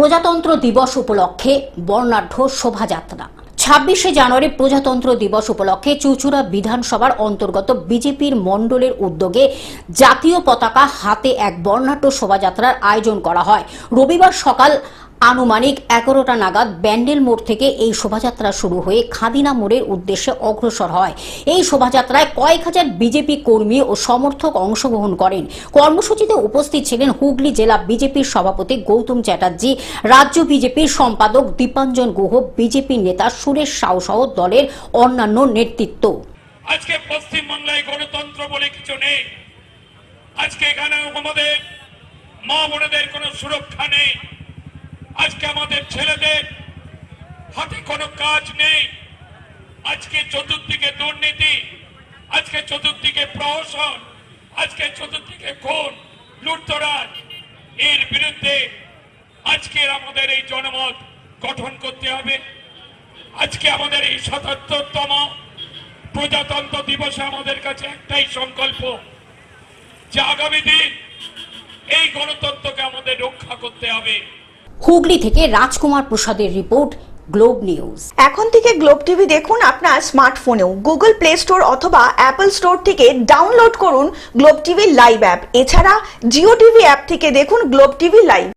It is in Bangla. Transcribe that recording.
প্রজাতন্ত্র দিবস উপলক্ষে বর্ণাঢ্য শোভাযাত্রা। 26শে জানুয়ারি প্রজাতন্ত্র দিবস উপলক্ষে চুঁচুড়া বিধানসভার অন্তর্গত বিজেপির মণ্ডলের উদ্যোগে জাতীয় পতাকা হাতে এক বর্ণাঢ্য শোভাযাত্রার আয়োজন করা হয়। রবিবার সকাল আনুমানিক 11টা নাগাদ ব্যান্ডেল মোড় থেকে এই শোভাযাত্রা শুরু হয়ে খাদিনা মোড়ের উদ্দেশ্যে অগ্রসর হয়। এই শোভাযাত্রায় কয়েক হাজার বিজেপি কর্মী ও সমর্থক অংশগ্রহণ করেন। কর্মসূচিতে উপস্থিত ছিলেন হুগলি জেলা বিজেপির সভাপতি গৌতম চ্যাটার্জি, রাজ্য বিজেপির সম্পাদক দীপাঞ্জন গুহ, বিজেপির নেতা সুরেশ সাউ সহ দলের অন্যান্য নেতৃত্ব। আজকে পশ্চিমবাংলায় গণতন্ত্র বলে কিছু নেই। আজকে এখানে আমাদের মা বোনেদের কোনো সুরক্ষা নেই। আজকে আমাদের ছেলেদের হাতে কোনো কাজ নেই। আজকে চতুর্দিকে দুর্নীতি, আজকে চতুর্দিকে প্রহসন, আজকে চতুর্দিকে খুন লুটতরাজ। এর বিরুদ্ধে আজকে আমাদের এই জনমত গঠন করতে হবে। আজকে আমাদের এই ৭৭তম প্রজাতন্ত্র দিবসে আমাদের কাছে একটাই সংকল্প যে আগামী দিন এই গণতন্ত্রকে আমাদের রক্ষা করতে হবে। হুগলি থেকে রাজকুমার প্রসাদের রিপোর্ট, গ্লোব নিউজ। এখন থেকে গ্লোব টিভি দেখুন আপনার স্মার্টফোনেও। গুগল প্লে স্টোর অথবা অ্যাপল স্টোর থেকে ডাউনলোড করুন গ্লোব টিভি লাইভ অ্যাপ। এছাড়া জিও টিভি অ্যাপ থেকে দেখুন গ্লোব টিভি লাইভ।